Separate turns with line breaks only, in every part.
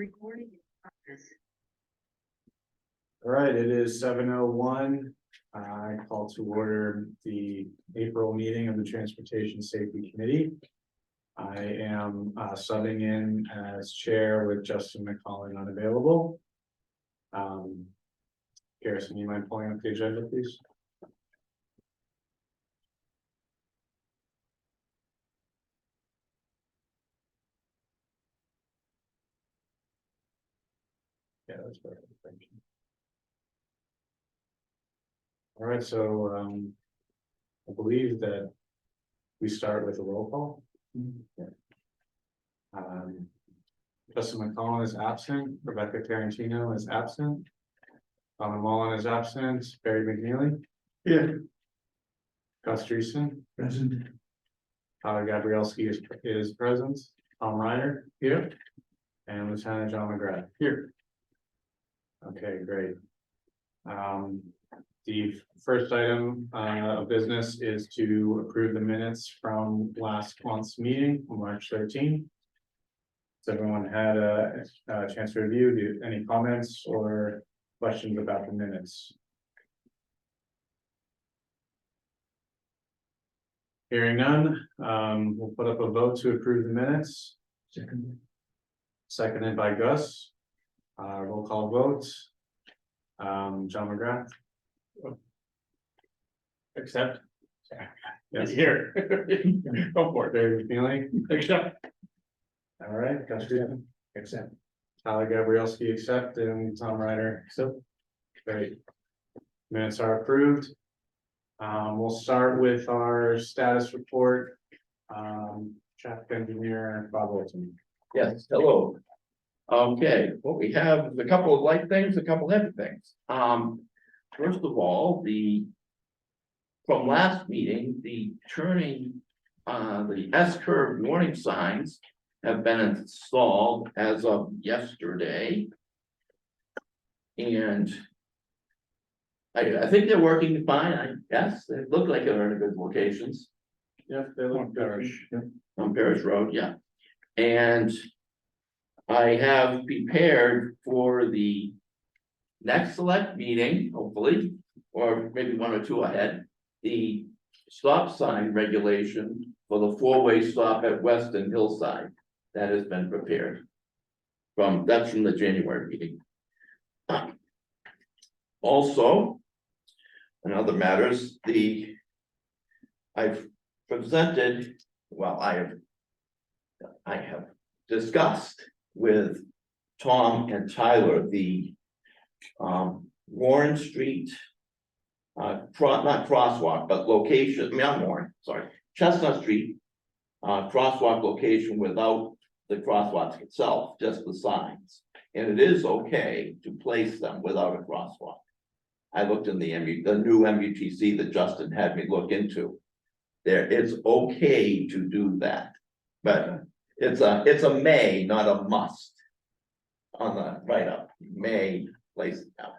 Recording in progress.
All right, it is 7:01. I call to order the April meeting of the Transportation Safety Committee. I am subbing in as chair with Justin McCollin unavailable. Garrison, you mind pulling up the agenda, please? Yeah, that's perfect. Thank you. All right, so I believe that we start with a roll call. Justin McCollin is absent, Rebecca Tarantino is absent. Donna Mullen is absent, Barry McNeely. Here. Gus Dreesen. Present. Tyler Gabrielski is present. Tom Reiner. Here. And Lieutenant John McGrath. Here. Okay, great. The first item of business is to approve the minutes from last month's meeting on March 13th. Has everyone had a chance to review? Any comments or questions about the minutes? Hearing none, we'll put up a vote to approve the minutes. Seconded by Gus. Roll call vote. John McGrath. Accept. Yes. Here. Go for it. Barry McNeely. Accept. All right, Gus Dreesen. Accept. Tyler Gabrielski accept, and Tom Reiner. So great. Minutes are approved. We'll start with our status report. Traffic engineer Bob Wilson.
Yes, hello. Okay, what we have is a couple of light things, a couple of heavy things. First of all, from last meeting, the turning, the S-curve warning signs have been installed as of yesterday. And I think they're working fine, I guess. They look like they're in good locations.
Yeah, they look Parish.
On Parish Road, yeah. And I have prepared for the next select meeting, hopefully, or maybe one or two ahead, the stop sign regulation for the four-way stop at Weston Hillside. That has been prepared. That's from the January meeting. Also, in other matters, I've presented, well, I have discussed with Tom and Tyler the Warren Street, not crosswalk, but location, I mean, not Warren, sorry, Chestnut Street crosswalk location without the crosswalk itself, just the signs. And it is okay to place them without a crosswalk. I looked in the new MUTC that Justin had me look into. It's okay to do that, but it's a may, not a must. On the write-up, may place it down.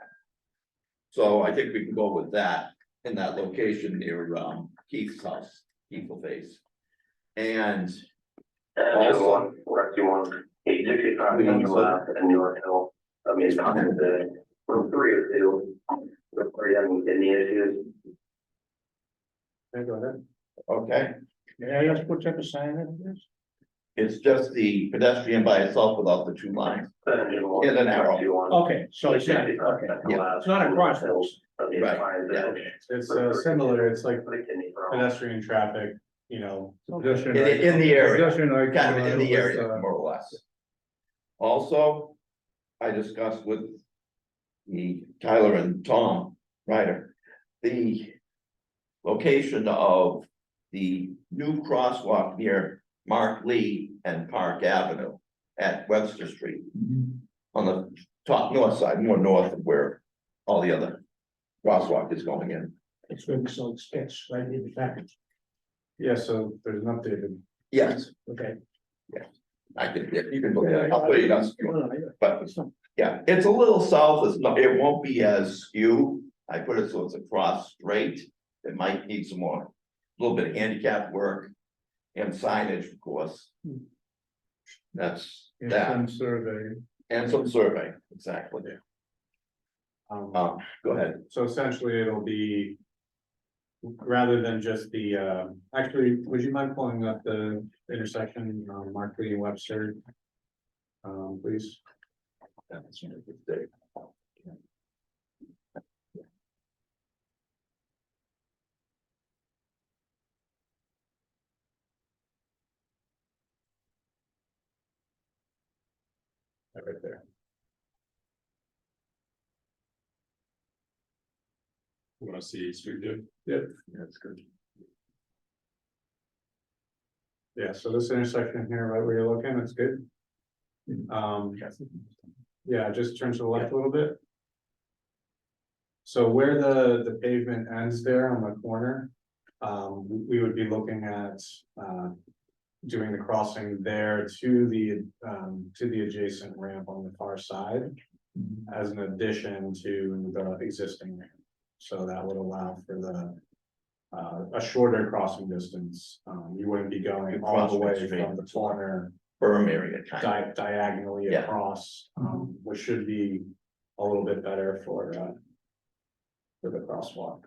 So I think we can go with that in that location near Keith's house, Keith will face. And also,
you want 865 and New York Hill. I mean, not the room 3 or 2. Are you having any issues?
Okay, go ahead.
okay,
May I ask what type of sign it is?
it's just the pedestrian by itself without the two lines. In an arrow.
Okay, so it's not, okay,
Yeah.
it's not a crosswalk.
Right, yeah.
It's similar, it's like pedestrian traffic, you know.
In the area,
Pedestrian,
kind of in the area, more or less. Also, I discussed with Tyler and Tom Ryder, the location of the new crosswalk near Mark Lee and Park Avenue at Webster Street. On the top north side, more north of where all the other crosswalk is going in.
It's good, so it's right in the package,
Yeah, so there's an updated.
Yes,
okay.
I can, you can look at it, I'll put it on, but
It's not-
yeah, it's a little south, it won't be as skewed. I put it so it's across straight, it might need some more, a little bit of handicap work and signage, of course. That's that,
Survey.
And some survey, exactly. Go ahead.
So essentially it'll be. Rather than just the, actually, would you mind pulling up the intersection, Markley and Webster? Please.
That's a good day.
Right there.
You wanna see street view?
Yep.
That's good.
Yeah, so this intersection here, right where you're looking, it's good. Yeah, just turn to the left a little bit. So where the pavement ends there on the corner, we would be looking at, doing the crossing there to the adjacent ramp on the far side. As an addition to the existing ramp, so that would allow for a shorter crossing distance. You wouldn't be going all the way from the corner
Berm area kind of.
diagonally
Yeah.
across, which should be a little bit better for the crosswalk,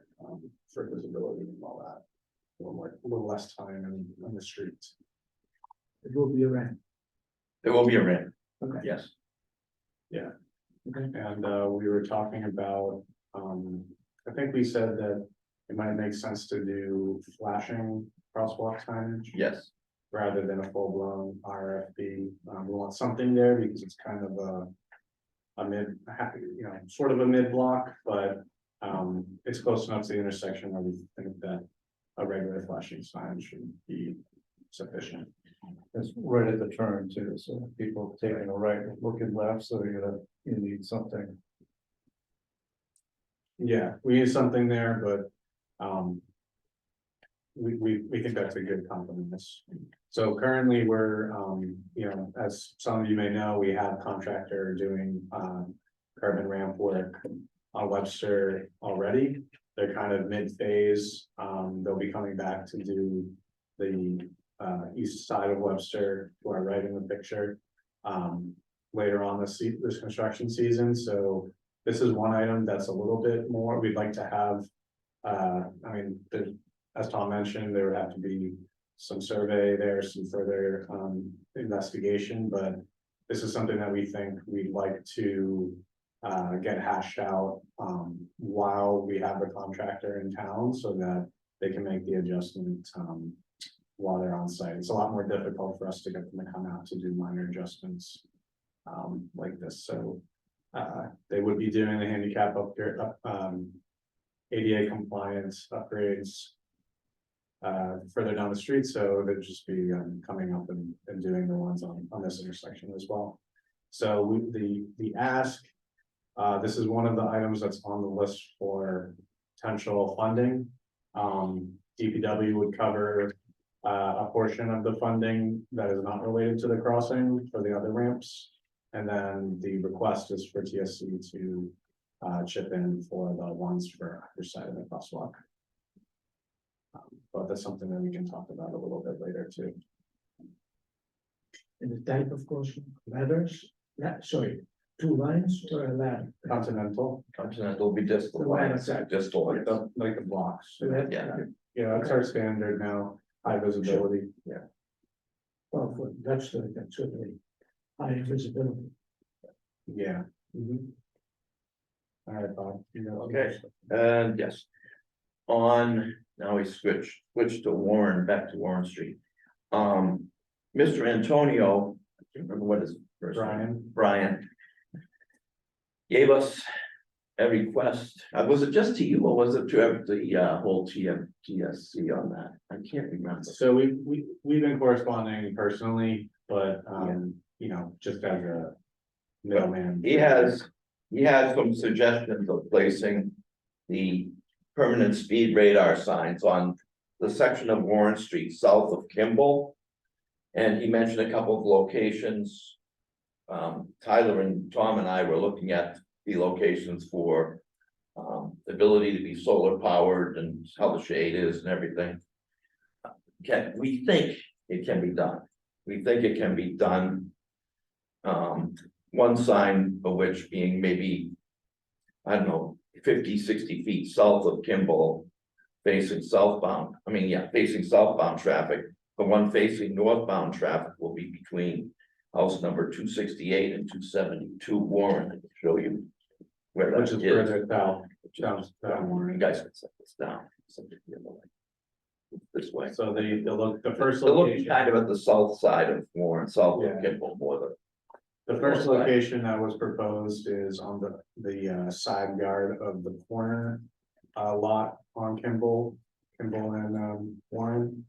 for visibility and all that. A little less time on the streets.
It will be a ramp.
There will be a ramp,
Okay.
yes.
And we were talking about, I think we said that it might make sense to do flashing crosswalk signage
Yes,
rather than a full-blown RFP. We want something there because it's kind of a mid, sort of a mid-block, but it's close enough to the intersection where we think that a regular flashing sign should be sufficient.
It's right at the turn too, so people taking a right, looking left, so you need something.
Yeah, we need something there, but we think that's a good compromise. So currently we're, as some of you may know, we have contractor doing curb and ramp work on Webster already. They're kind of mid-phase. They'll be coming back to do the east side of Webster, to our right in the picture. Later on this construction season, so this is one item that's a little bit more, we'd like to have. As Tom mentioned, there would have to be some survey there, some further investigation, but. This is something that we think we'd like to get hashed out while we have the contractor in town, so that they can make the adjustment while they're on site. It's a lot more difficult for us to get them to come out to do minor adjustments like this, so they would be doing the handicap upgrade, ADA compliance upgrades further down the street, so they'd just be coming up and doing the ones on this intersection as well. So the ask, this is one of the items that's on the list for potential funding. DPW would cover a portion of the funding that is not related to the crossing for the other ramps. And then the request is for TSC to chip in for the ones for either side of the crosswalk. But that's something that we can talk about a little bit later too.
And the type of course, ladders, sorry, 2 lines or a ladder?
Continental,
Continental will be just the
The
line,
line side.
just the line.
like the blocks.
So that,
Yeah.
Yeah, that's our standard now, high visibility. Yeah.
well, for Webster, that's certainly high visibility.
Yeah. All right, Bob. You know,
Okay. And yes, now we switch to Warren, back to Warren Street. Mr. Antonio, I can't remember what his first name, Brian. Gave us a request, was it just to you or was it to the whole TSC on that? I can't remember.
So we've been corresponding personally, but just as a middleman.
He has some suggestions of placing the permanent speed radar signs on the section of Warren Street south of Kimball. And he mentioned a couple of locations. Tyler and Tom and I were looking at the locations for the ability to be solar powered and how the shade is and everything. We think it can be done. We think it can be done. One sign of which being maybe, I don't know, 50, 60 feet south of Kimball. Facing southbound, facing southbound traffic, the one facing northbound traffic will be between house number 268 and 272 Warren, I can show you. Where that
Which is further south, down Warren.
You guys can set this down. Set it the other way. This way.
So the first
They're looking
location,
kind of at the south side of Warren, south of
Yeah.
Kimball, more than.
the first location that was proposed is on the side yard of the corner. Lot on Kimball and Warren.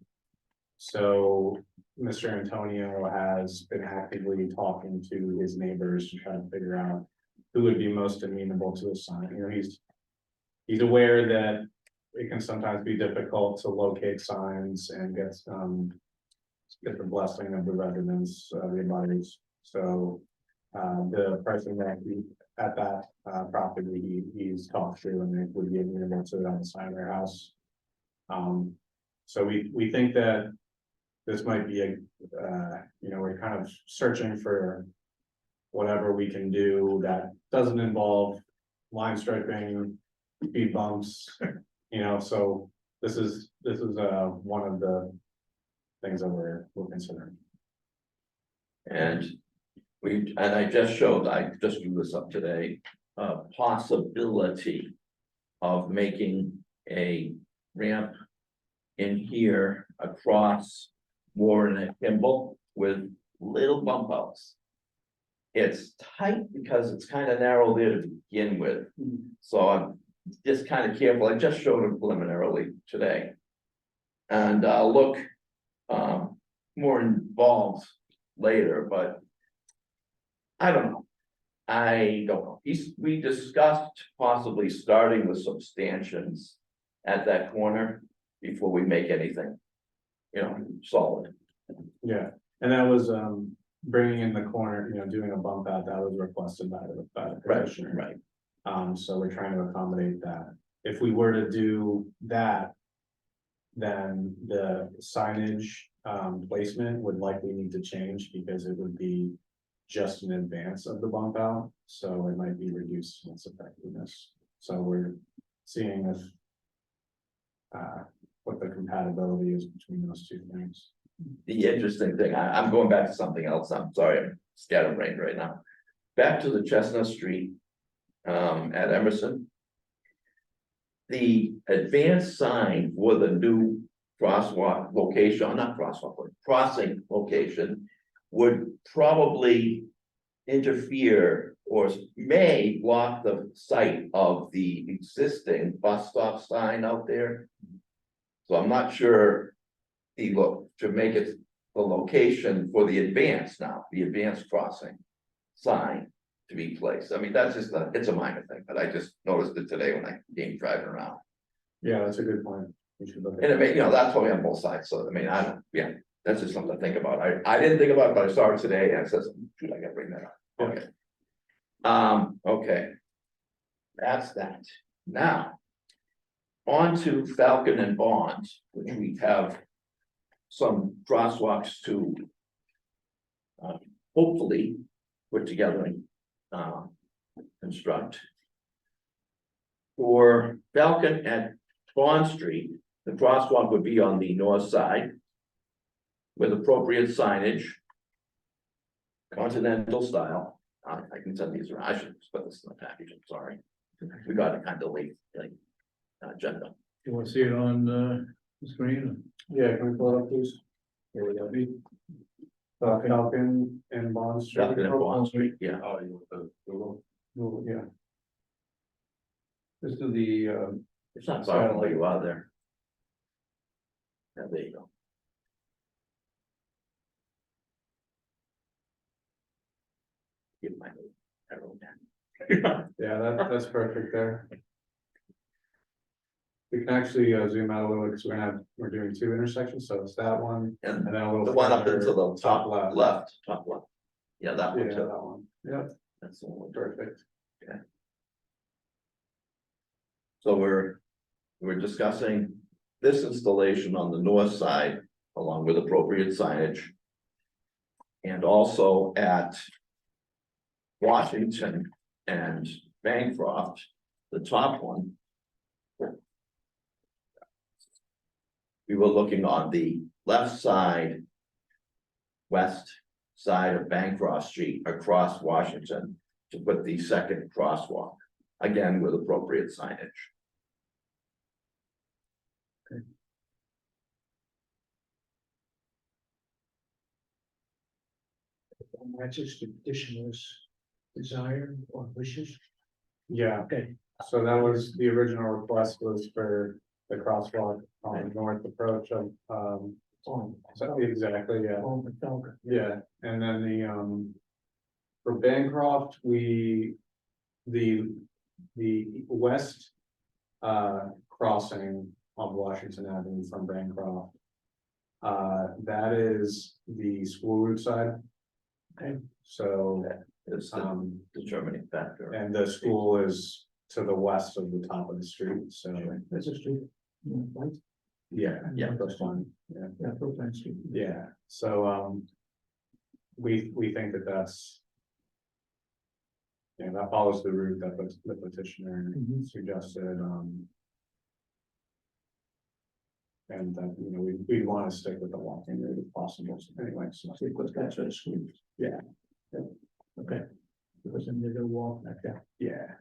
So Mr. Antonio has been actively talking to his neighbors to try to figure out who would be most amenable to a sign. You know, he's aware that it can sometimes be difficult to locate signs and get the blessing of the residents, the abutters. So the pricing that at that property, he's talked to and it would be amenable to it on the side of their house. So we think that this might be we're kind of searching for whatever we can do that doesn't involve line striping, speed bumps, so this is one of the things that we're considering.
And I just drew this up today, a possibility of making a ramp in here across Warren and Kimball with little bump outs. It's tight because it's kind of narrow there to begin with, so I'm just kind of careful. I just showed it preliminarily today. And I'll look more involved later, but I don't know. We discussed possibly starting with some stanchions at that corner before we make anything, solid.
Yeah, and that was bringing in the corner, doing a bump out that was requested by the petitioner.
Right.
So we're trying to accommodate that. If we were to do that, then the signage placement would likely need to change because it would be just in advance of the bump out, so it might be reduced in its effectiveness. So we're seeing if what the compatibility is between those two things.
The interesting thing, I'm going back to something else. I'm sorry, I'm scatterbrained right now. Back to the Chestnut Street at Emerson. The advanced sign for the new crosswalk location, not crosswalk, but crossing location would probably interfere or may block the sight of the existing bus stop sign out there. So I'm not sure to make it the location for the advanced crossing sign to be placed. I mean, that's just it's a minor thing, but I just noticed it today when I came driving around.
Yeah, that's a good point. We should look at
And it may, that's probably on both sides, so I mean, that's just something to think about. I didn't think about it, but I saw it today and it says, shoot, I gotta bring that up. Okay. Okay. That's that. Now. On to Falcon and Bond, which we have some crosswalks to hopefully put together and construct. For Falcon at Bond Street, the crosswalk would be on the north side with appropriate signage, continental style. I can send these around. I should put this in the package. I'm sorry. We got it kind of late, agenda.
You want to see it on the screen?
Yeah, can we pull it up, please? Here we go. Falcon and Bond Street.
Falcon and Bond Street, yeah.
Oh, you want the Google?
Yeah,
Just do the,
It's not far from where you are there. Yeah, there you go. Give my arrow down.
yeah, that's perfect there. We can actually zoom out a little because we're doing two intersections, so it's that one
And
and then a little.
the one up
further
into the top
left.
top left. Yeah, that one
Yeah,
too.
that one. Yeah,
That's the one.
perfect.
So we're discussing this installation on the north side along with appropriate signage. And also at Washington and Bancroft, the top one. We were looking on the left side. West side of Bancroft Street across Washington to put the second crosswalk. Again, with appropriate signage.
Matches the petitioner's desire or wishes.
Yeah,
Okay,
so that was, the original request was for the crosswalk on the north approach of, so exactly, yeah. Yeah, and then for Bancroft, the west. Crossing of Washington Avenue from Bancroft. That is the school route side.
Okay.
So it's the
Um,
determining factor.
and the school is to the west of the top of the street, so,
that's a street, right?
yeah,
Yeah.
that's one, yeah.
Yeah, Brookline Street.
Yeah, so, we think that that's. Yeah, that follows the route that the petitioner
Mhm.
suggested, And that, we want to stick with the walking route if possible, so anyway, so.
Because that's where the school is.
Yeah.
Okay. Because then they'll walk like that.
Yeah,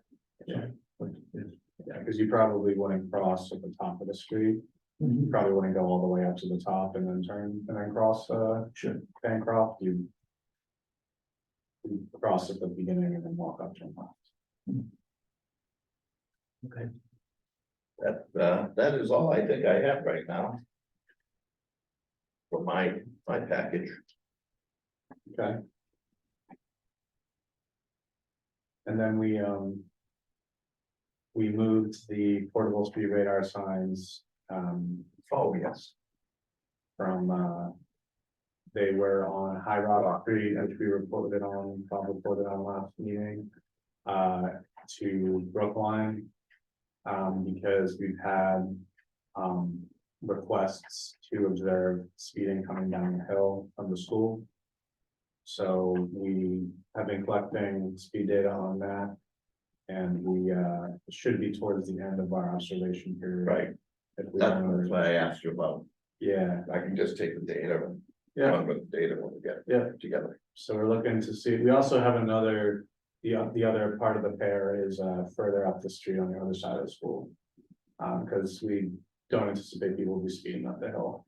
Yeah. But, yes.
yeah, because you probably wouldn't cross at the top of the street, you probably wouldn't go all the way up to the top and then turn, and then cross,
Sure.
Bancroft, you cross at the beginning and then walk up to them.
Okay.
That is all I think I have right now. For my package.
Okay. And then we moved the portable speed radar signs,
Oh, yes.
from, they were on High Rock Street, which we reported on last meeting, to Brookline. Because we've had, requests to observe speeding coming down the hill from the school. So we have been collecting speed data on that. And we, should be towards the end of our observation period.
Right.
If we
That's
don't-
why I asked you about.
Yeah,
I can just take the data and
yeah,
run with the data when we get
yeah.
it together.
So we're looking to see, we also have another, the other part of the pair is further up the street on the other side of the school. Because we don't anticipate people will be speeding up the hill.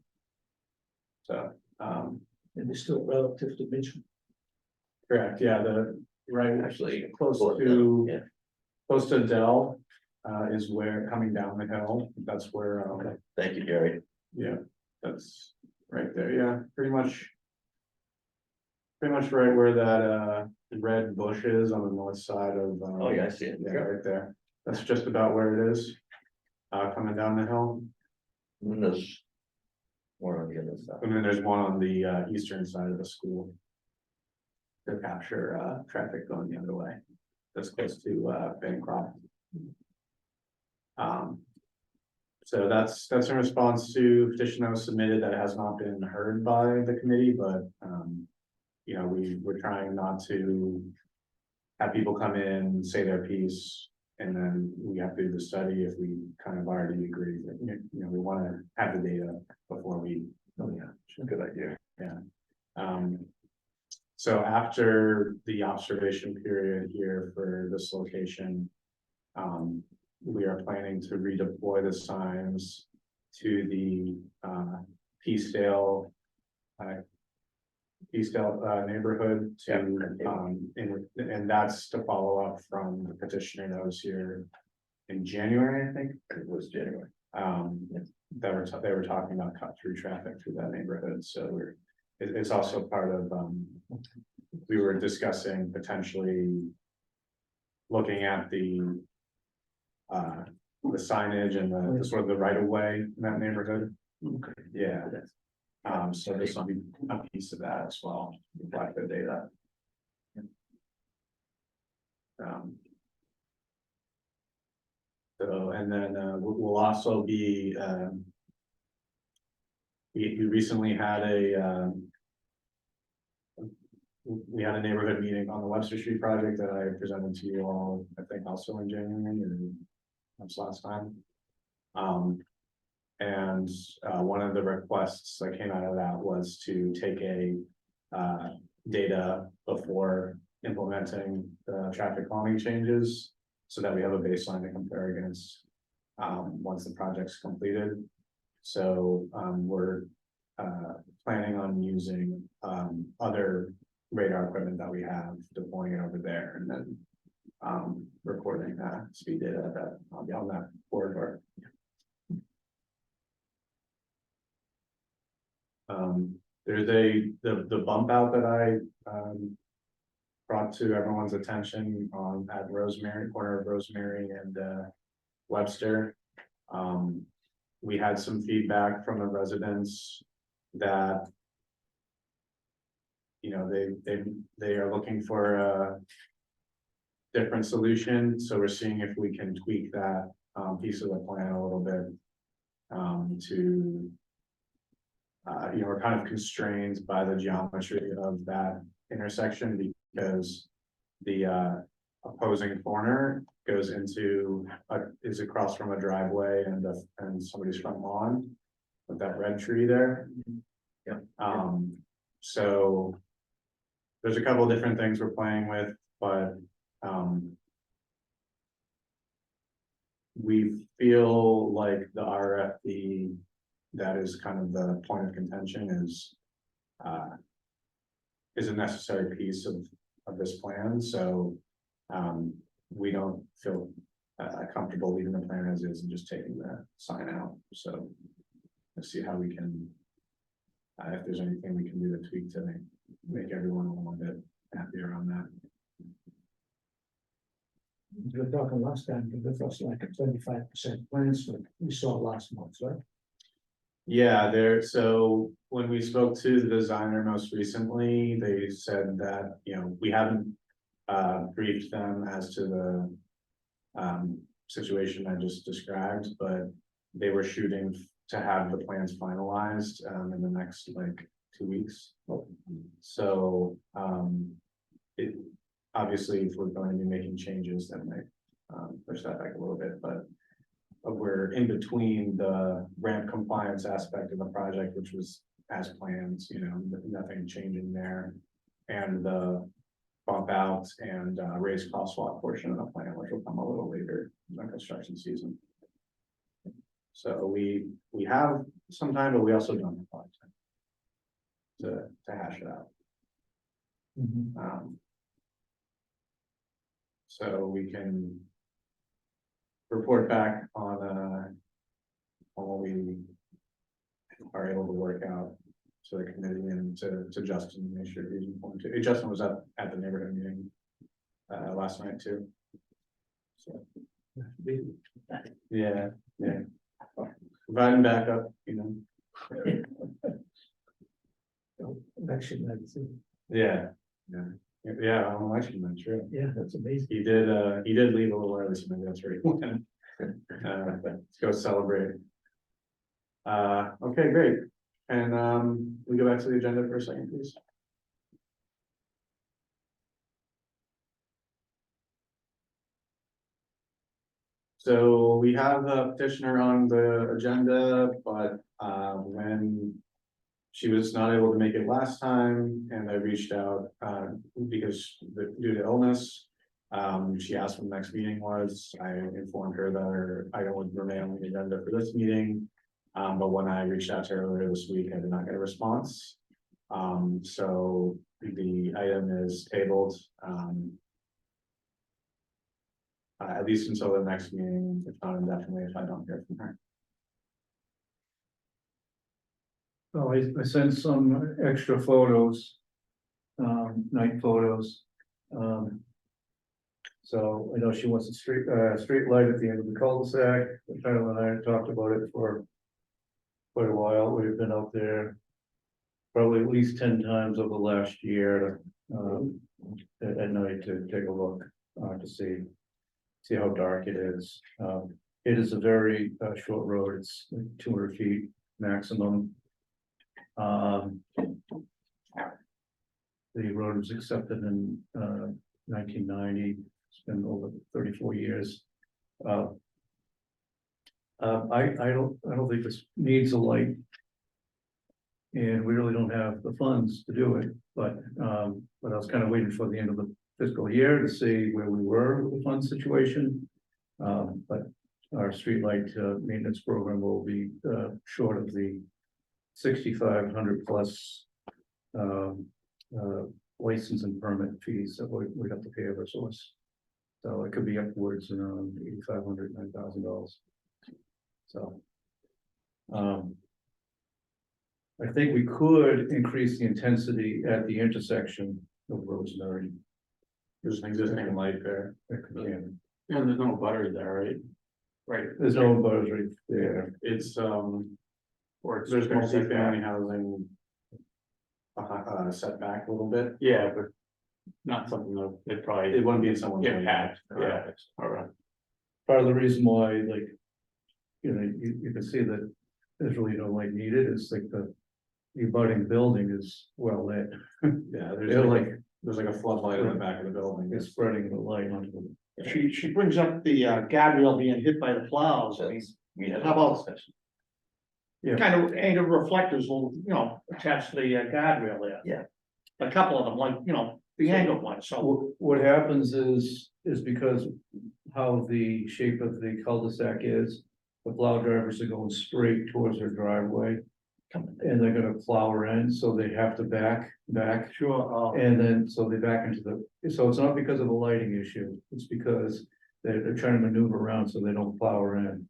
So,
And it's still relative to Mitchell.
correct, yeah, right,
Actually,
close to,
yeah.
close to Dell. Is where, coming down the hill, that's where,
Thank you, Jerry.
yeah, that's right there, yeah, pretty much. Pretty much right where that red bush is on the north side of.
Oh, yeah, I see it.
Yeah, right there, that's just about where it is. Coming down the hill,
And there's more on the other side.
and then there's one on the eastern side of the school. To capture traffic going the other way, that's close to Bancroft. So that's in response to petition that was submitted that has not been heard by the committee, but we're trying not to. Have people come in, say their piece, and then we have to do the study if we kind of already agree that, we wanna have the data before we.
Oh, yeah. Sure.
Good idea.
So after the observation period here for this location. We are planning to redeploy the signs to the Peacedale. Peacedale neighborhood to, and that's to follow up from the petitioner that was here. In January, I think.
It was January.
They were talking about cut through traffic through that neighborhood, so it's also part of, we were discussing potentially. Looking at the signage and the sort of the right of way in that neighborhood.
Okay.
Yeah. So this will be a piece of that as well, like the data. So, and then, we'll also be, we recently had we had a neighborhood meeting on the Webster Street project that I presented to you all, I think also in January or that's last time. And one of the requests that came out of that was to take a data before implementing the traffic calming changes. So that we have a baseline to compare against once the project's completed. So we're planning on using other radar equipment that we have, deploying it over there and then recording speed data that on that corridor. There's the bump out that I brought to everyone's attention on at Rosemary, corner of Rosemary and Webster. We had some feedback from the residents that they are looking for a different solution, so we're seeing if we can tweak that piece of the plan a little bit to we're kind of constrained by the geometry of that intersection because the opposing corner goes into is across from a driveway and somebody's front lawn with that red tree there.
Yeah.
So there's a couple of different things we're playing with, but we feel like the RFP that is kind of the point of contention is a necessary piece of this plan. So we don't feel comfortable leaving the plan as is and just taking the sign out. So let's see how we can, if there's anything we can do to tweak to make everyone a little bit happier on that.
We were talking last time, that was like a 25% plans that we saw last month, right?
Yeah, so when we spoke to the designer most recently, they said that, we haven't briefed them as to the situation I just described, but they were shooting to have the plans finalized in the next 2 weeks. So it obviously, if we're going to be making changes, that might push that back a little bit, but we're in between the ramp compliance aspect of the project, which was as planned, nothing changing there, and the bump out and raised crosswalk portion of the plan, which will come a little later in the construction season. So we have some time, but we also don't have a lot of time to hash it out. So we can report back on what we are able to work out to the committee and to Justin, make sure he's informed too. Justin was at the neighborhood meeting last night too. So yeah. Providing backup,
Election night, too.
Yeah. On election night, true.
Yeah, that's amazing.
He did leave a little early, so maybe that's where he went. Let's go celebrate. Okay, great. And we go back to the agenda for a second, please. So we have a petitioner on the agenda, but when she was not able to make it last time, and I reached out because due to illness. She asked when the next meeting was. I informed her that her item would remain on the agenda for this meeting. But when I reached out to her earlier this week, I did not get a response. So the item is tabled. At least until the next meeting, if not indefinitely, if I don't hear from her.
Oh, I sent some extra photos, night photos. So I know she wants a street light at the end of the cul-de-sac. Tyler and I had talked about it for quite a while. We've been out there probably at least 10 times over the last year at night to take a look to see how dark it is. It is a very short road. It's like 200 feet maximum. The road was accepted in 1990. It's been over 34 years. I don't think this needs a light. And we really don't have the funds to do it, but I was kind of waiting for the end of the fiscal year to see where we were with the fund situation. But our streetlight maintenance program will be short of the 6,500 plus license and permit fees that we'd have to pay every source. So it could be upwards around $8,500, $9,000. So I think we could increase the intensity at the intersection of Rosemary.
There's an existing light there.
If we can.
And there's no butter there, right? Right.
There's no butters right there.
It's,
Or it's
there's
gonna set back.
multifamily housing. Setback a little bit.
Yeah, but not something that it probably.
It wouldn't be in someone's.
Impact,
way.
yeah, all right.
Part of the reason why, like, you can see that there's really no light needed, is like the abutting building is well lit.
Yeah,
They're
there's like a floodlight in the back of the building.
it's spreading the light onto the.
She brings up the guardrail being hit by the plows. I mean,
We had
How about-
a discussion.
kind of angled reflectors will, attach to the guardrail there.
Yeah.
A couple of them, like, the angled ones, so.
What happens is because how the shape of the cul-de-sac is, the plow drivers are going straight towards their driveway. And they're gonna plow in, so they have to back.
Sure.
And then, so they back into so it's not because of a lighting issue, it's because they're trying to maneuver around so they don't plow her in.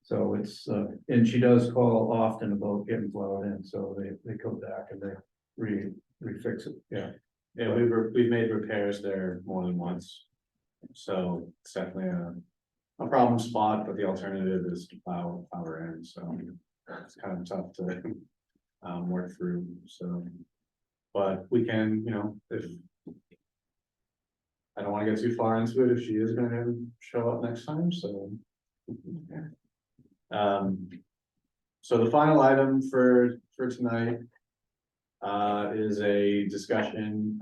So it's, and she does call often about getting plowed in, so they come back and they refix it, yeah.
Yeah, we've made repairs there more than once. So it's definitely a problem spot, but the alternative is to plow her in, so it's kind of tough to work through, so. But we can, if. I don't wanna get too far into it if she is gonna show up next time, so. So the final item for tonight. Is a discussion,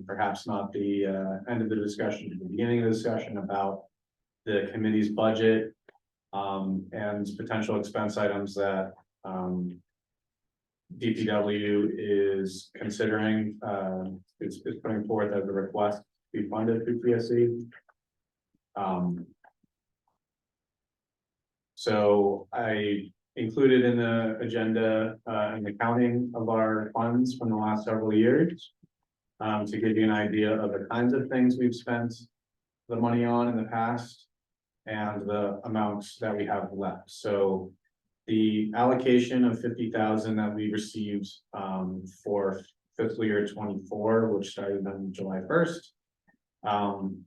perhaps not the end of the discussion, the beginning of the discussion about. The committee's budget. And potential expense items that DPW is considering, it's putting forth as a request to be funded through PSC. So I included in the agenda, an accounting of our funds from the last several years. To give you an idea of the kinds of things we've spent the money on in the past. And the amounts that we have left, so. The allocation of 50,000 that we received, for fiscal year 24, which started on July 1st.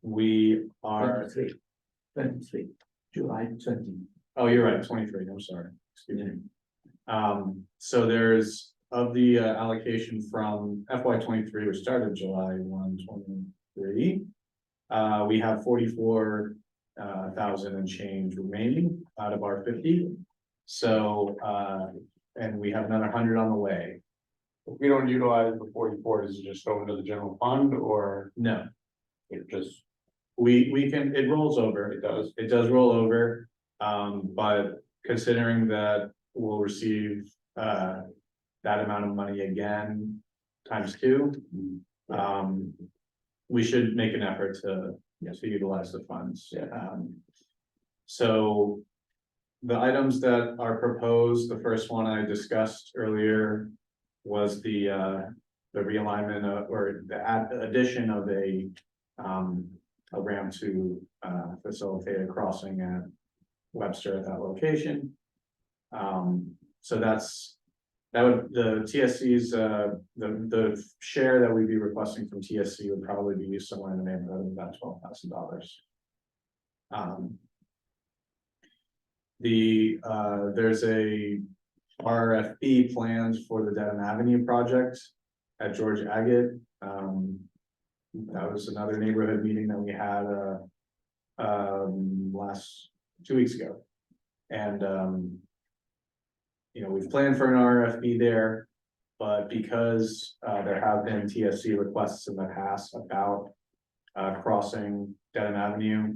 We are,
23, July 20.
oh, you're right, 23, I'm sorry, excuse me. So there's, of the allocation from FY 23, which started July 1, 23. We have 44,000 and change remaining out of our 50. So, and we have another 100 on the way.
If we don't utilize the 44, does it just go into the general fund or
No,
it just,
we can, it rolls over.
it does?
It does roll over, but considering that we'll receive, that amount of money again, times 2. We should make an effort to utilize the funds. So. The items that are proposed, the first one I discussed earlier. Was the realignment of, or the addition of a ramp to facilitate a crossing at Webster at that location. So that would, the TSC's, the share that we'd be requesting from TSC would probably be somewhere in the neighborhood of about $12,000. There's a RFP plans for the Dedham Avenue project at George Agate. That was another neighborhood meeting that we had last 2 weeks ago. And we've planned for an RFP there, But because there have been TSC requests in the past about crossing Dedham Avenue.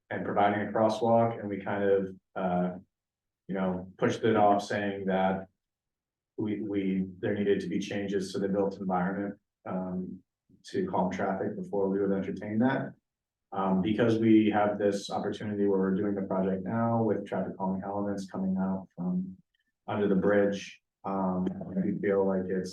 And providing a crosswalk, and we kind of pushed it off, saying that there needed to be changes to the built environment to calm traffic before we would entertain that. Because we have this opportunity where we're doing the project now with traffic calming elements coming out from under the bridge. We feel like it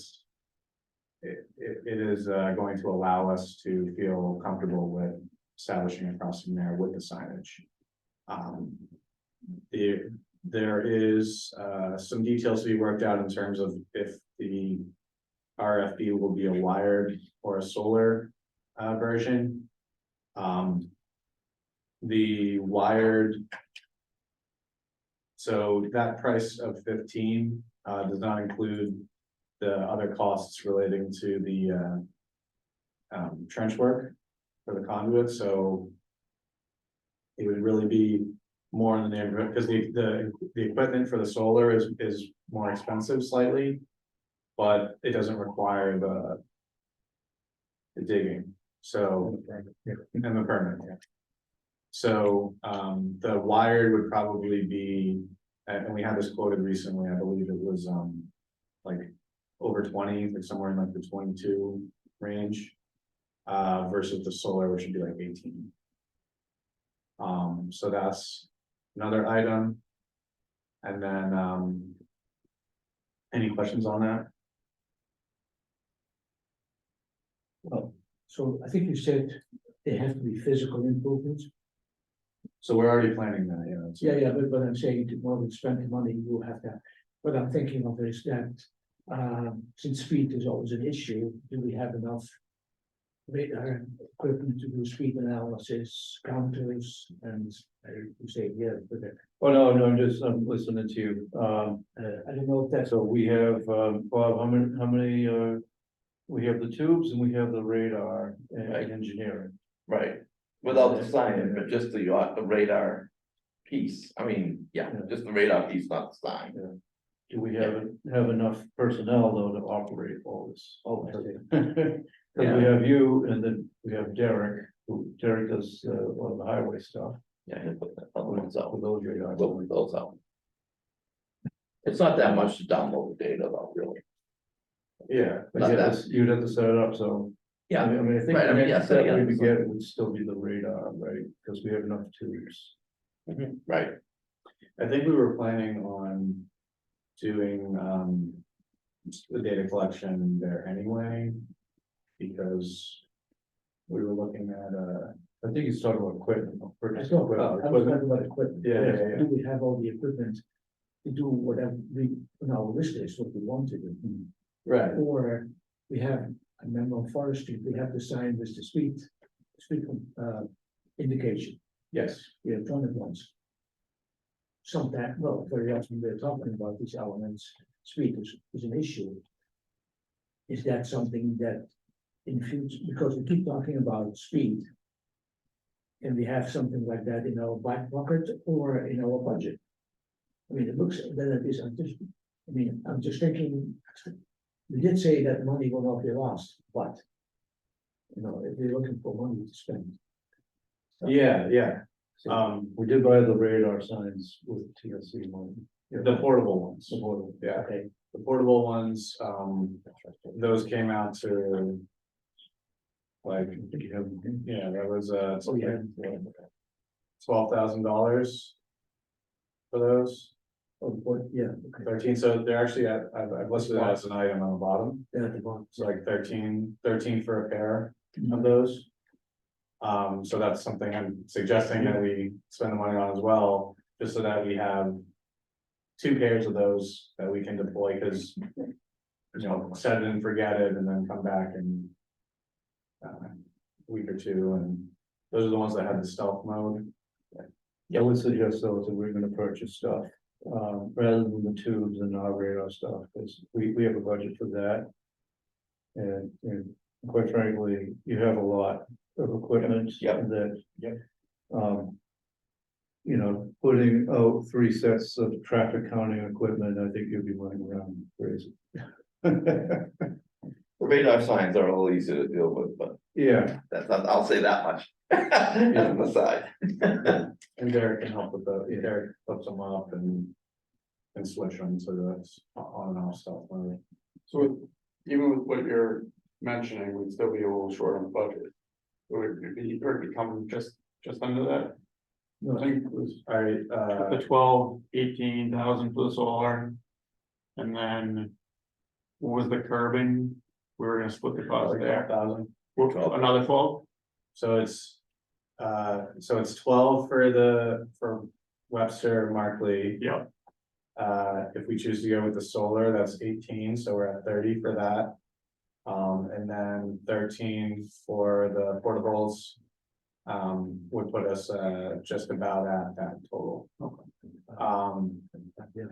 is going to allow us to feel comfortable with establishing a crossing there with the signage. There is some details to be worked out in terms of if the RFP will be a wired or a solar version. The wired. So that price of 15 does not include the other costs relating to the trench work for the conduit, so it would really be more in the neighborhood, because the equipment for the solar is more expensive slightly, but it doesn't require the digging, so, and the permit, yeah. So, the wired would probably be, and we had this quoted recently, I believe it was, like over 20, like somewhere in like the 22 range. Versus the solar, which would be like 18. So that's another item. And then, any questions on that?
Well, so I think you said they have to be physical improvements.
So we're already planning that, yeah.
Yeah, but I'm saying to more than spend the money, you have that. What I'm thinking of is that, since speed is always an issue, do we have enough radar equipment to do speed analysis, counters, and you say, yeah, but
Oh, no, I'm listening to you.
I don't know if that's,
So we have, Bob, how many, we have the tubes and we have the radar and
Right.
engineering.
Right, without the sign, but just the radar piece, I mean, yeah, just the radar piece, not the sign.
Do we have enough personnel though to operate all this?
oh, I see.
Cause we have you and then we have Derek, Derek does, all the highway stuff.
Yeah, he'll put the other ones out,
With those radars.
we'll put those out. It's not that much to download the data though, really.
Yeah, but
Not
you'd have to set it up, so.
Yeah,
I mean, I think
right, I
the
mean, yeah,
next step
setting up
we
is
would get would still be the radar, right? Because we have enough tubes.
right,
I think we were planning on doing, the data collection there anyway. Because we were looking at,
I think he's talking about equipment.
I
purchase
thought,
equipment.
I was talking about equipment.
Yeah.
Do we have all the equipment to do whatever we, on our list is what we want to do?
right,
Or we have, I remember on Forest Street, we have the sign with the speed indication,
yes,
the electronic ones. Sometimes, well, very often we're talking about these elements, speed is an issue. Is that something that in future, because we keep talking about speed. And we have something like that in our back pocket or in our budget. I mean, it looks, then it is, I'm just thinking, we did say that money will not be lost, but. You know, if we're looking for money to spend.
yeah,
We did buy the radar signs with TLC money.
the portable ones,
Supported.
yeah,
Okay,
the portable ones, those came out to. Like, yeah, that was,
oh, yeah,
$12,000. For those,
oh, boy, yeah, okay,
13, so they're actually at, I've listed it as an item on the bottom,
they're at the bottom.
so like 13 for a pair of those. So that's something I'm suggesting that we spend the money on as well, just so that we have. 2 pairs of those that we can deploy, because. Set it and forget it and then come back in. Week or 2, and those are the ones that have the stealth mode.
I would suggest those if we're gonna purchase stuff, rather than the tubes and our radar stuff, because we have a budget for that. And quite frankly, you have a lot of equipment.
Yep.
That.
Yep.
you know, putting out 3 sets of traffic counting equipment, I think you'd be running around crazy.
Radar signs are a little easier to deal with, but
Yeah,
I'll say that much. As an aside.
And Derek can help with the, Derek puts them up and switch them, so that's on and off stuff.
So even with what you're mentioning, we'd still be a little short on budget. Would it be, or become just under that? I think it was
Alright,
the 12-18,000 for the solar. And then. What was the curbing? We were gonna split the cost there.
12,000.
Another 12?
So it's 12 for Webster, Markley.
Yeah,
If we choose to go with the solar, that's 18, so we're at 30 for that. And then 13 for the portables. Would put us just about at that total.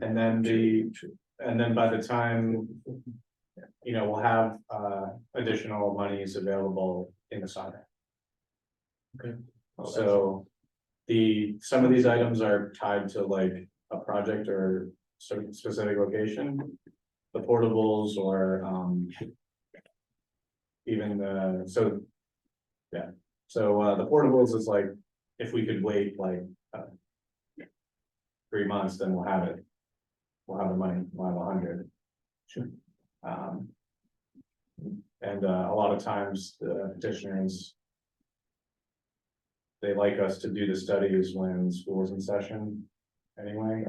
And then by the time. You know, we'll have additional monies available in the summer. So some of these items are tied to like a project or certain specific location. The portables or even the, so. Yeah, so the portables is like, if we could wait like 3 months, then we'll have it. We'll have the money, we'll have 100. Sure. And a lot of times the petitioners. They like us to do the studies when school's in session anyway.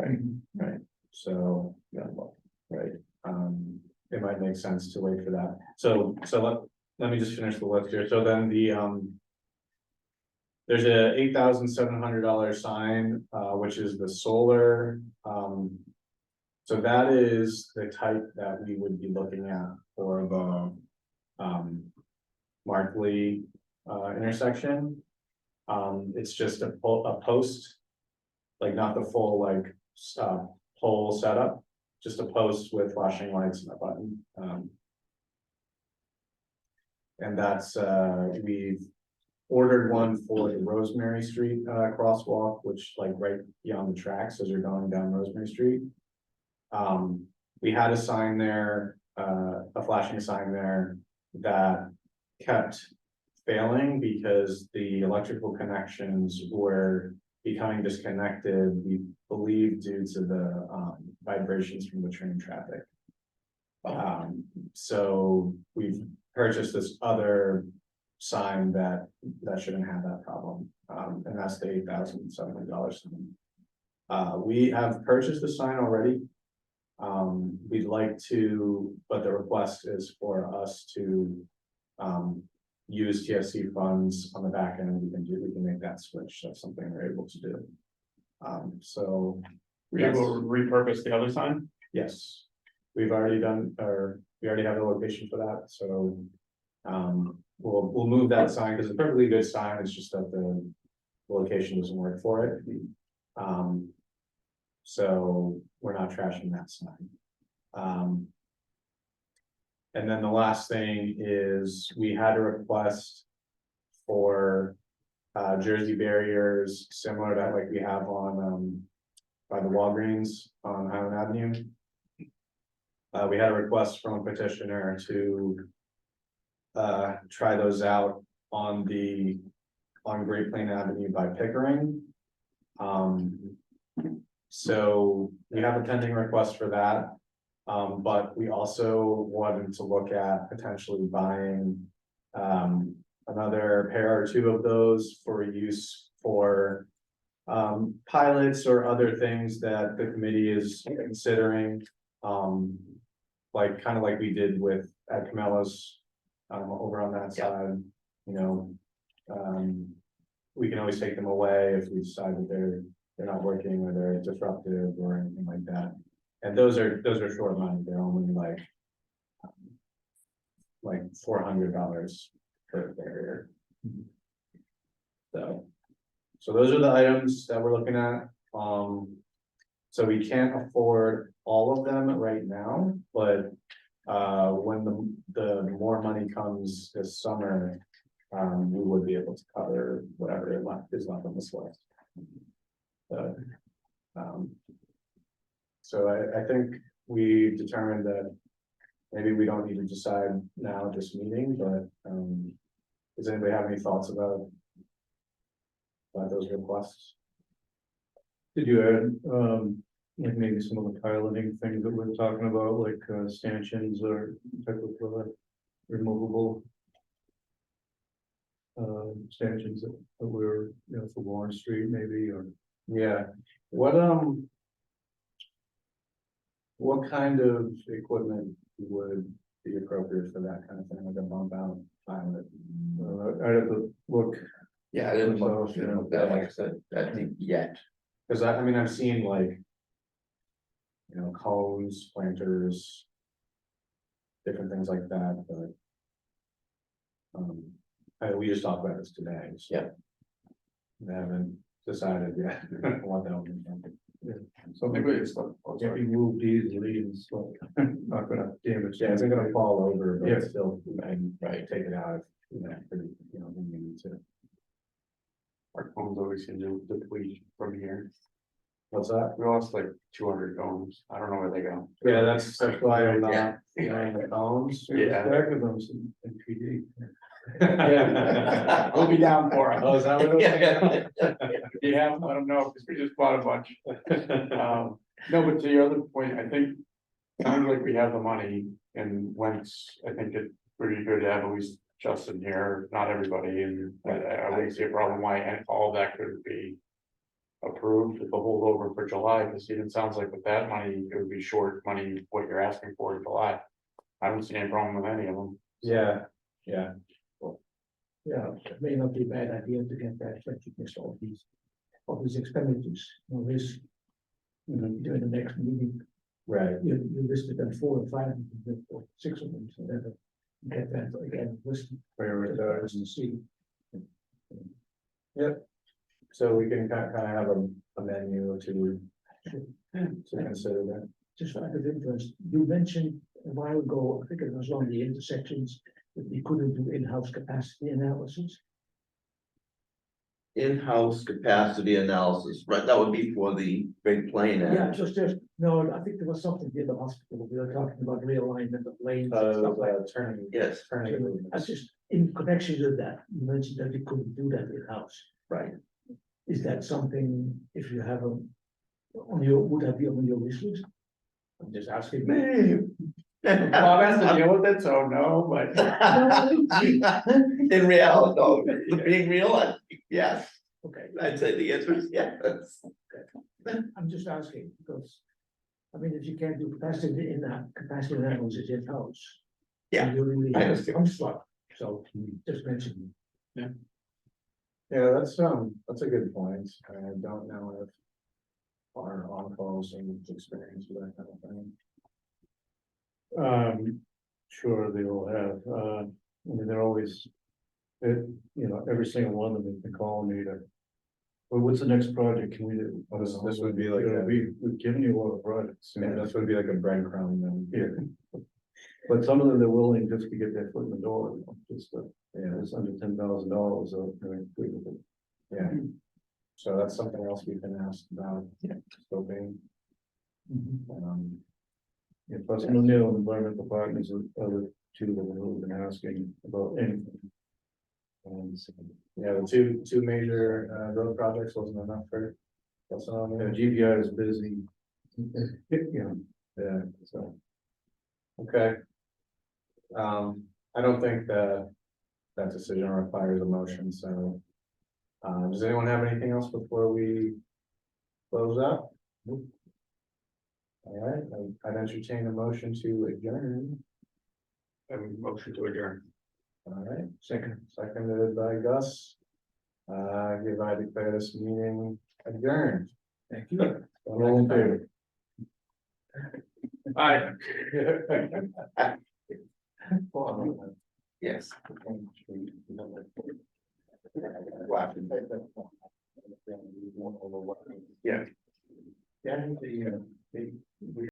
Right. So, yeah, well, right, it might make sense to wait for that. So let me just finish the list here. So then there's a $8,700 sign, which is the solar, so that is the type that we would be looking at for the Markley intersection. It's just a post, like not the full like pole setup, just a post with flashing lights and a button. And that's we've ordered one for the Rosemary Street crosswalk, which like right beyond the tracks as you're going down Rosemary Street. We had a sign there, a flashing sign there that kept failing because the electrical connections were becoming disconnected, we believe due to the vibrations from the train traffic. So we've purchased this other sign that shouldn't have that problem, and that's the $8,700. We have purchased the sign already. We'd like to, but the request is for us to use TSC funds on the back end. We can make that switch. That's something we're able to do. So.
we able to repurpose the other sign?
Yes, we've already done, or we already have a location for that, so. We'll move that sign because it's a perfectly good sign. It's just that the location doesn't work for it. So we're not trashing that sign. And then the last thing is we had a request for Jersey barriers similar to like we have on by the Walgreens on Highland Avenue. We had a request from a petitioner to try those out on Great Plain Avenue by Pickering. So we have a pending request for that. But we also wanted to look at potentially buying another pair or two of those for use for pilots or other things that the committee is considering. Like kind of like we did with at Camellas over on that side, you know. We can always take them away if we decide that they're not working or they're disruptive or anything like that. And those are short money. They're only like $400 per barrier. So those are the items that we're looking at. So we can't afford all of them right now, but when the more money comes this summer, we would be able to cover whatever is left on this list. So So I think we determined that maybe we don't need to decide now at this meeting, but, does anybody have any thoughts about those requests?
Did you add, like maybe some of the piloting things that we're talking about, like stanchions or type of removable stanchions that were, you know, for Warren Street maybe, or
Yeah, what kind of equipment would be appropriate for that kind of thing, like a bump out pilot?
I'd have to look.
Yeah, I didn't
So,
look, that, like I said, I think yet.
Cause I mean, I've seen like. You know, cones, planters. Different things like that, but. We just talked about this today, so.
Yeah.
We haven't decided yet what that would be.
So maybe it's like,
Can't be moved easily and so not gonna damage.
Yeah, it's gonna fall over, but
Yeah.
still, and take it out, if, you know, when you need to.
our phones always seem to deplete from here.
What's that?
We lost like 200 phones. I don't know where they go.
Yeah, that's why I'm
Yeah.
not, the phones.
Yeah.
Back of them in PD.
Yeah.
We'll be down for it.
Oh, is that what it was?
Yeah, let them know, because we just bought a bunch. No, but to your other point, I think, sounds like we have the money and Wentz, I think it's pretty good to have at least Justin here, not everybody, and I wouldn't see a problem why and all that could be. Approved with the holdover for July, because it sounds like with that money, it would be short money, what you're asking for in July. I don't see any problem with any of them.
Yeah,
Yeah, it may not be a bad idea to get that effectiveness of these expenditures, you know, this. During the next meeting,
right,
you listed them 4 or 5, or 6 of them, so that get that again listed.
prioritize.
And see.
So we can kind of have a menu to consider that.
Just out of interest, you mentioned a while ago, I think it was on the intersections, that we couldn't do in-house capacity analysis.
In-house capacity analysis, right, that would be for the Great Plain
Yeah,
Edge.
just, no, I think there was something in the hospital, we were talking about realignment of lanes and stuff like that.
Turning.
Yes,
Turning
That's
movements.
just in connection with that, you mentioned that you couldn't do that in-house.
right.
Is that something, if you have would that be on your wish list? I'm just asking.
Bob has to deal with it, so no, but.
In reality, no, being real, yes,
Okay,
I'd say the answer is yes.
I'm just asking, because, I mean, if you can't do capacity in that capacity analysis in-house.
Yeah,
You really
I
have
understand.
some stuff, so just mention.
Yeah, that's a good point. I don't know if our on-calls and experience with that kind of thing.
Sure, they will have, I mean, they're always. Every single one of them has been calling me to. Well, what's the next project can we do?
This would be like a-
We've given you a lot of projects.
Yeah, this would be like a breadcrumb then.
Yeah. But some of them, they're willing just to get their foot in the door, just,
Yeah,
it's under $10,000, so.
yeah. So that's something else we can ask about.
Yeah.
Scoping.
Yeah, plus O'Neill and environmental partners are the two that we've been asking about anything. So,
Yeah, the two major road projects wasn't enough for. That's on there.
GPI is busy.
Yeah, so. Okay. I don't think that decision requires a motion, so. Does anyone have anything else before we close up? All right, I'd entertain a motion to adjourn.
Motion to adjourn.
All right, seconded by Gus. Hereby declare this meeting adjourned.
Thank you.
All in favor?
Aye.
Yes.
Yeah.
Yeah, the